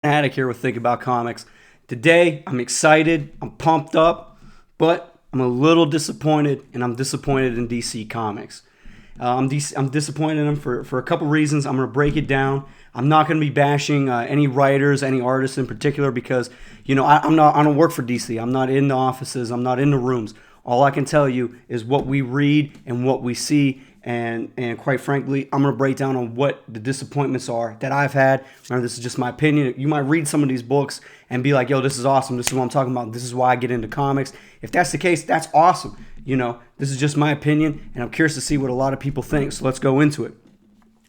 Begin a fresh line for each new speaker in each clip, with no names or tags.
Haddock here with Think About Comics. Today, I'm excited, I'm pumped up, but I'm a little disappointed, and I'm disappointed in DC Comics. I'm disappointed in them for a couple reasons. I'm going to break it down. I'm not going to be bashing any writers, any artists in particular, because I don't work for DC. I'm not in the offices. I'm not in the rooms. All I can tell you is what we read and what we see. And quite frankly, I'm going to break down on what the disappointments are that I've had. Remember, this is just my opinion. You might read some of these books and be like, yo, this is awesome. This is what I'm talking about. This is why I get into comics. If that's the case, that's awesome. This is just my opinion, and I'm curious to see what a lot of people think. So let's go into it.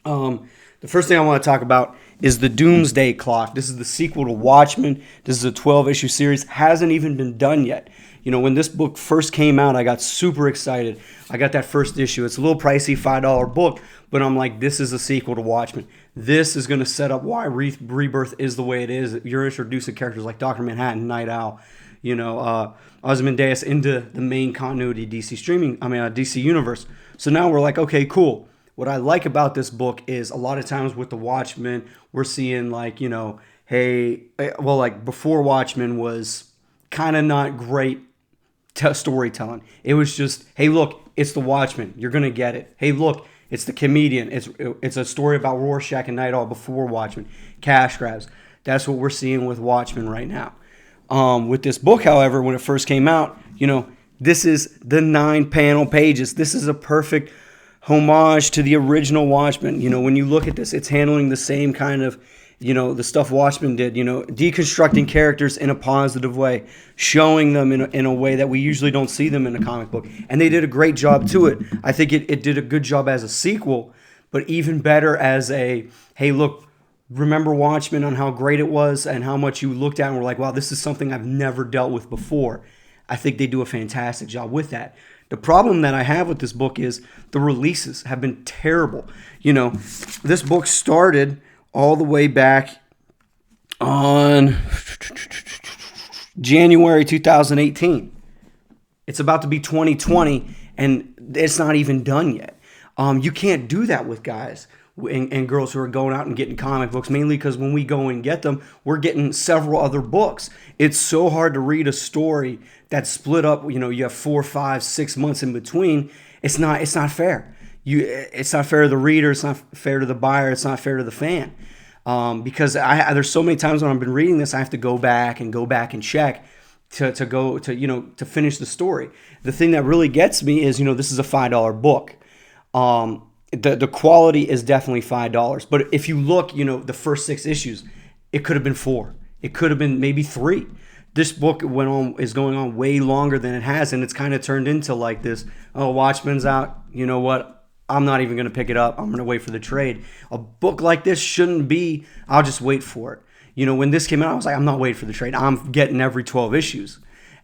The first thing I want to talk about is the Doomsday Clock. This is the sequel to Watchmen. This is a 12-issue series. Hasn't even been done yet. When this book first came out, I got super excited. I got that first issue. It's a little pricey, $5 book, but I'm like, this is a sequel to Watchmen. This is going to set up why Rebirth is the way it is. You're introducing characters like Dr. Manhattan, Night Owl, Ozymandias into the main continuity DC universe. So now we're like, okay, cool. What I like about this book is a lot of times with the Watchmen, we're seeing before Watchmen was kind of not great storytelling. It was just, hey, look, it's the Watchmen. You're going to get it. Hey, look, it's the comedian. It's a story about Rorschach and Night Owl before Watchmen. Cash grabs. That's what we're seeing with Watchmen right now. With this book, however, when it first came out, this is the 9-panel pages. This is a perfect homage to the original Watchmen. When you look at this, it's handling the same kind of, the stuff Watchmen did, deconstructing characters in a positive way, showing them in a way that we usually don't see them in a comic book. And they did a great job to it. I think it did a good job as a sequel, but even better as a, hey, look, remember Watchmen on how great it was and how much you looked at and were like, wow, this is something I've never dealt with before. I think they do a fantastic job with that. The problem that I have with this book is the releases have been terrible. This book started all the way back on January 2018. It's about to be 2020, and it's not even done yet. You can't do that with guys and girls who are going out and getting comic books, mainly because when we go and get them, we're getting several other books. It's so hard to read a story that's split up. You have 4, 5, 6 months in between. It's not fair. It's not fair to the reader. It's not fair to the buyer. It's not fair to the fan. Because there's so many times when I've been reading this, I have to go back and check to finish the story. The thing that really gets me is, this is a $5 book. The quality is definitely $5. But if you look, the first 6 issues, it could have been 4. It could have been maybe 3. This book is going on way longer than it has, and it's kind of turned into like this, oh, Watchmen's out, you know what? I'm not even going to pick it up. I'm going to wait for the trade. A book like this shouldn't be, I'll just wait for it. When this came out, I was like, I'm not waiting for the trade. I'm getting every 12 issues.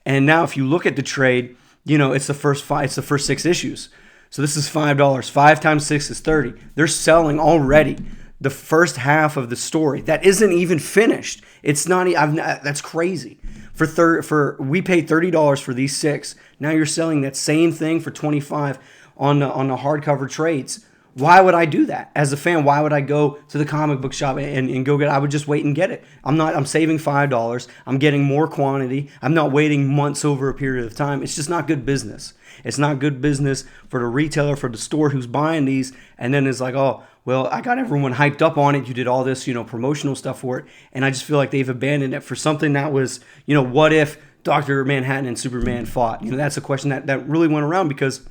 And now if you look at the trade, it's the first 6 issues. So this is $5. 5 times 6 is 30. They're selling already the first half of the story that isn't even finished. It's not. That's crazy. We paid $30 for these 6. Now you're selling that same thing for $25 on the hardcover trades. Why would I do that? As a fan, why would I go to the comic book shop and go get it? I would just wait and get it. I'm saving $5. I'm getting more quantity. I'm not waiting months over a period of time. It's just not good business. It's not good business for the retailer, for the store who's buying these, and then it's like, oh, well, I got everyone hyped up on it. You did all this, promotional stuff for it, and I just feel like they've abandoned it for something that was, what if Dr. Manhattan and Superman fought? That's a question that really went around because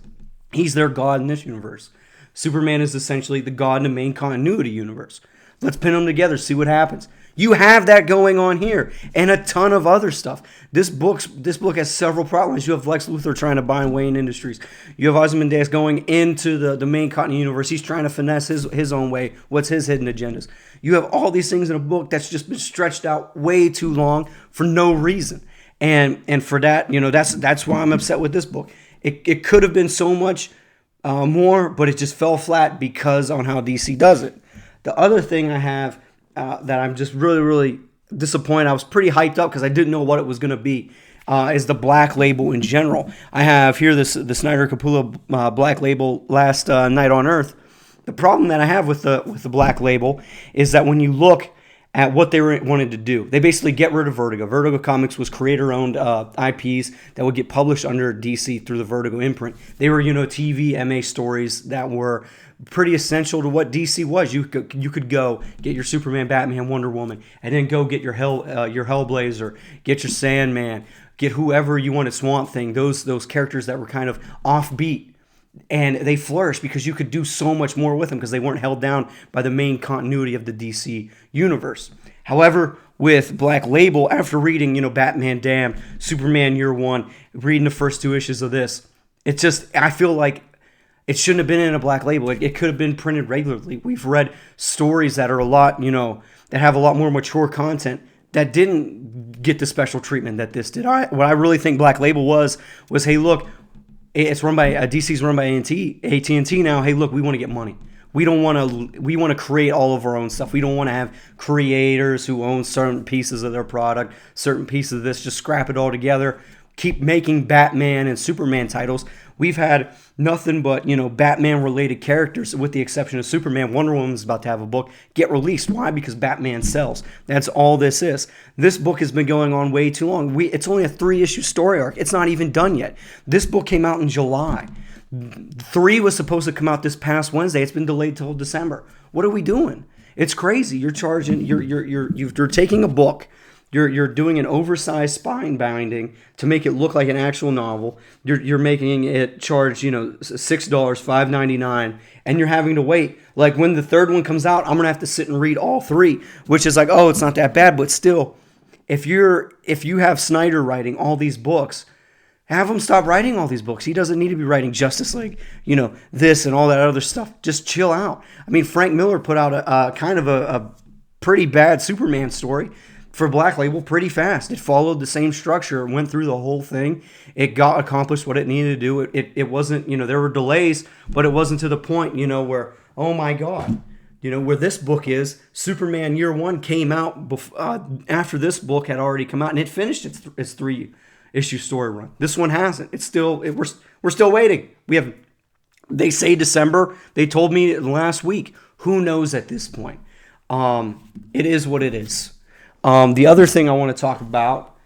he's their god in this universe. Superman is essentially the god in the main continuity universe. Let's pin them together, see what happens. You have that going on here, and a ton of other stuff. This book has several problems. You have Lex Luthor trying to buy Wayne Industries. You have Ozymandias going into the main continuity universe. He's trying to finesse his own way. What's his hidden agendas? You have all these things in a book that's just been stretched out way too long for no reason. And for that, that's why I'm upset with this book. It could have been so much more, but it just fell flat because on how DC does it. The other thing I have that I'm just really, really disappointed. I was pretty hyped up because I didn't know what it was going to be. Is the Black Label in general. I have here the Snyder Capullo Black Label Last Night on Earth. The problem that I have with the Black Label is that when you look at what they wanted to do. They basically get rid of Vertigo. Vertigo Comics was creator-owned IPs that would get published under DC through the Vertigo imprint. They were, TV, MA stories that were pretty essential to what DC was. You could go get your Superman, Batman, Wonder Woman, and then go get your Hellblazer, get your Sandman, get whoever you wanted, Swamp Thing, those characters that were kind of offbeat. And they flourished because you could do so much more with them because they weren't held down by the main continuity of the DC universe. However, with Black Label, after reading, Batman Damned, Superman Year One, reading the first 2 issues of this, I feel like it shouldn't have been in a Black Label. It could have been printed regularly. We've read stories that are a lot, that have a lot more mature content that didn't get the special treatment that this did. What I really think Black Label was, hey, look, it's run by DC's run by AT&T now. Hey, look, we want to get money. We want to create all of our own stuff. We don't want to have creators who own certain pieces of their product, certain pieces of this. Just scrap it all together. Keep making Batman and Superman titles. We've had nothing but, Batman-related characters, with the exception of Superman. Wonder Woman's about to have a book get released. Why? Because Batman sells. That's all this is. This book has been going on way too long. It's only a 3-issue story arc. It's not even done yet. This book came out in July. 3 was supposed to come out this past Wednesday. It's been delayed till December. What are we doing? It's crazy. You're charging. You're taking a book. You're doing an oversized spine binding to make it look like an actual novel. You're making it charge $6, $5.99, and you're having to wait. Like when the third one comes out, I'm gonna have to sit and read all 3, which is like, oh, it's not that bad, but still, if you have Snyder writing all these books, have him stop writing all these books. He doesn't need to be writing Justice League, this and all that other stuff. Just chill out. I mean, Frank Miller put out a kind of a pretty bad Superman story for Black Label pretty fast. It followed the same structure. It went through the whole thing. It got accomplished what it needed to do. It wasn't, there were delays, but it wasn't to the point, where, oh my God, where this book is. Superman Year One came out after this book had already come out, and it finished its 3-issue story run. This one hasn't. It's still, we're still waiting. They say December. They told me last week. Who knows at this point? It is what it is. The other thing I want to talk about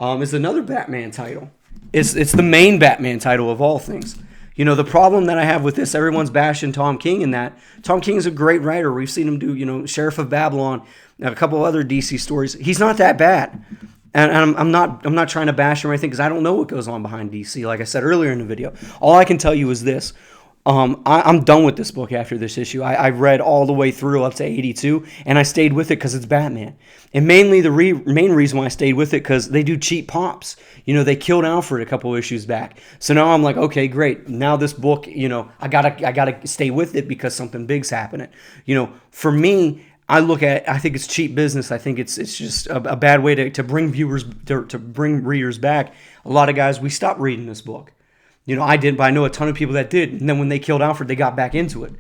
is another Batman title. It's the main Batman title of all things. The problem that I have with this, everyone's bashing Tom King in that. Tom King is a great writer. We've seen him do, Sheriff of Babylon, a couple other DC stories. He's not that bad. And I'm not trying to bash him or anything because I don't know what goes on behind DC. Like I said earlier in the video, all I can tell you is this. I'm done with this book after this issue. I read all the way through up to 82, and I stayed with it because it's Batman. And mainly the main reason why I stayed with it because they do cheap pops. They killed Alfred a couple issues back. So now I'm like, okay, great. Now this book, I gotta stay with it because something big's happening. For me, I think it's cheap business. I think it's just a bad way to bring viewers to bring readers back. A lot of guys, we stopped reading this book. I didn't, but I know a ton of people that did. And then when they killed Alfred, they got back into it.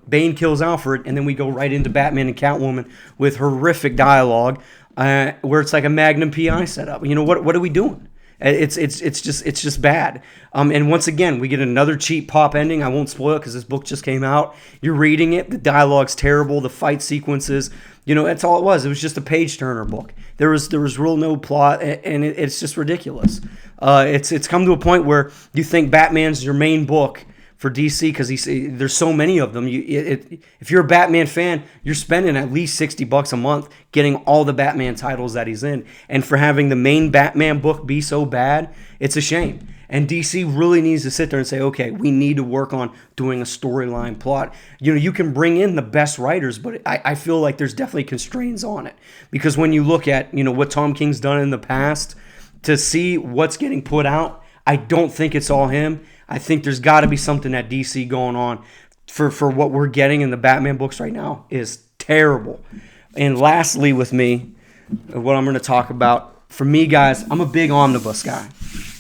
Bane kills Alfred, and then we go right into Batman and Catwoman with horrific dialogue, where it's like a Magnum PI setup. What are we doing? It's just bad. And once again, we get another cheap pop ending. I won't spoil it because this book just came out. You're reading it. The dialogue's terrible. The fight sequences, that's all it was. It was just a page turner book. There was real no plot, and it's just ridiculous. It's come to a point where you think Batman's your main book for DC because there's so many of them. If you're a Batman fan, you're spending at least $60 a month getting all the Batman titles that he's in. And for having the main Batman book be so bad, it's a shame. And DC really needs to sit there and say, okay, we need to work on doing a storyline plot. You can bring in the best writers, but I feel like there's definitely constraints on it. Because when you look at, what Tom King's done in the past, to see what's getting put out, I don't think it's all him. I think there's got to be something at DC going on for what we're getting in the Batman books right now is terrible. And lastly with me, what I'm going to talk about, for me, guys, I'm a big omnibus guy.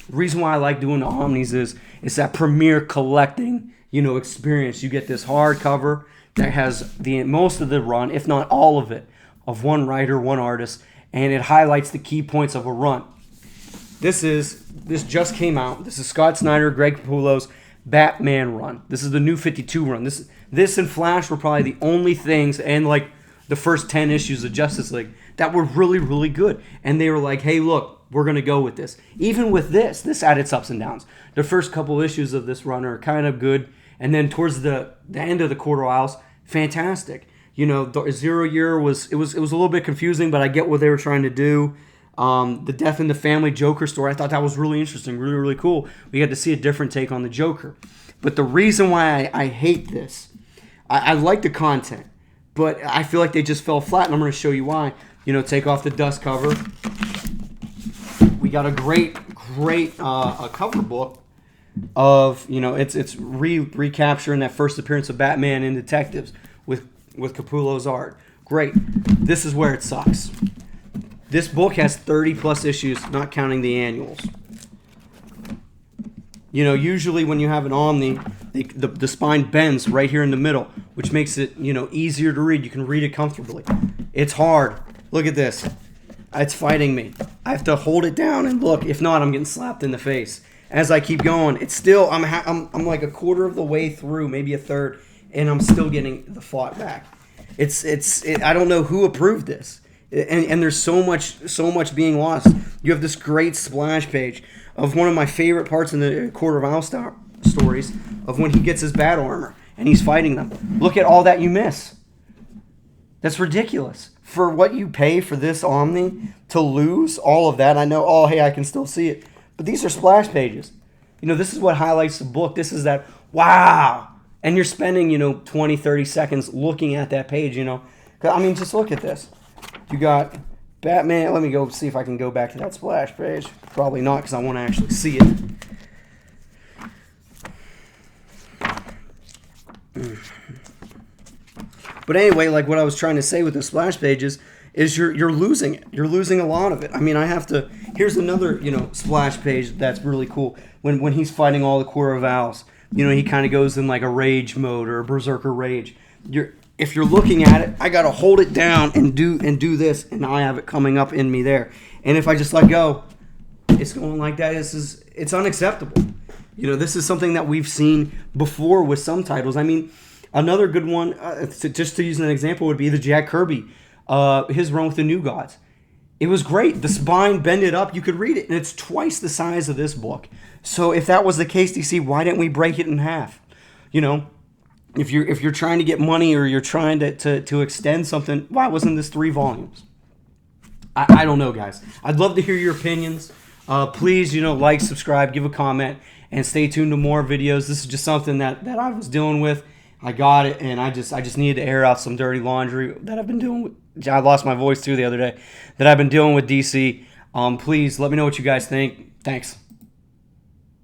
The reason why I like doing the omnis is it's that premier collecting, experience. You get this hardcover that has most of the run, if not all of it, of one writer, one artist, and it highlights the key points of a run. This just came out. This is Scott Snyder, Greg Capullo's Batman run. This is the new 52 run. This and Flash were probably the only things, and like the first 10 issues of Justice League that were really, really good. And they were like, hey, look, we're going to go with this. Even with this had its ups and downs. The first couple issues of this run are kind of good. And then towards the end of the Court of Owls, fantastic. The Zero Year was a little bit confusing, but I get what they were trying to do. The Death in the Family Joker story, I thought that was really interesting, really, really cool. We got to see a different take on the Joker. But the reason why I hate this, I like the content, but I feel like they just fell flat, and I'm going to show you why. Take off the dust cover. We got a great cover book of, it's recapturing that first appearance of Batman in Detectives with Capullo's art. Great. This is where it sucks. This book has 30 plus issues, not counting the annuals. Usually when you have an Omni, the spine bends right here in the middle, which makes it, easier to read. You can read it comfortably. It's hard. Look at this. It's fighting me. I have to hold it down and look. If not, I'm getting slapped in the face. As I keep going, it's still, I'm like a quarter of the way through, maybe a third, and I'm still getting the fought back. I don't know who approved this. And there's so much being lost. You have this great splash page of one of my favorite parts in the Court of Owls stories of when he gets his bat armor and he's fighting them. Look at all that you miss. That's ridiculous. For what you pay for this Omni to lose all of that, I know, oh, hey, I can still see it. But these are splash pages. This is what highlights the book. This is that, wow. And you're spending, 20, 30 seconds looking at that page, just look at this. You got Batman. Let me go see if I can go back to that splash page. Probably not, because I want to actually see it. But anyway, like what I was trying to say with the splash pages is you're losing it. You're losing a lot of it. I mean, I have to. Here's another splash page that's really cool. When he's fighting all the Court of Owls, he kind of goes in like a rage mode or a berserker rage. If you're looking at it, I gotta hold it down and do this, and I have it coming up in me there. And if I just let go, it's going like that. It's unacceptable. This is something that we've seen before with some titles. I mean, another good one, just to use an example, would be the Jack Kirby, his run with the New Gods. It was great. The spine bended up. You could read it, and it's twice the size of this book. So if that was the case, DC, why didn't we break it in half? If you're trying to get money or you're trying to extend something, why wasn't this 3 volumes? I don't know, guys. I'd love to hear your opinions. Please, like, subscribe, give a comment, and stay tuned to more videos. This is just something that I was dealing with. I got it, and I just needed to air out some dirty laundry that I've been dealing with. I lost my voice too the other day. That I've been dealing with DC. Please let me know what you guys think. Thanks.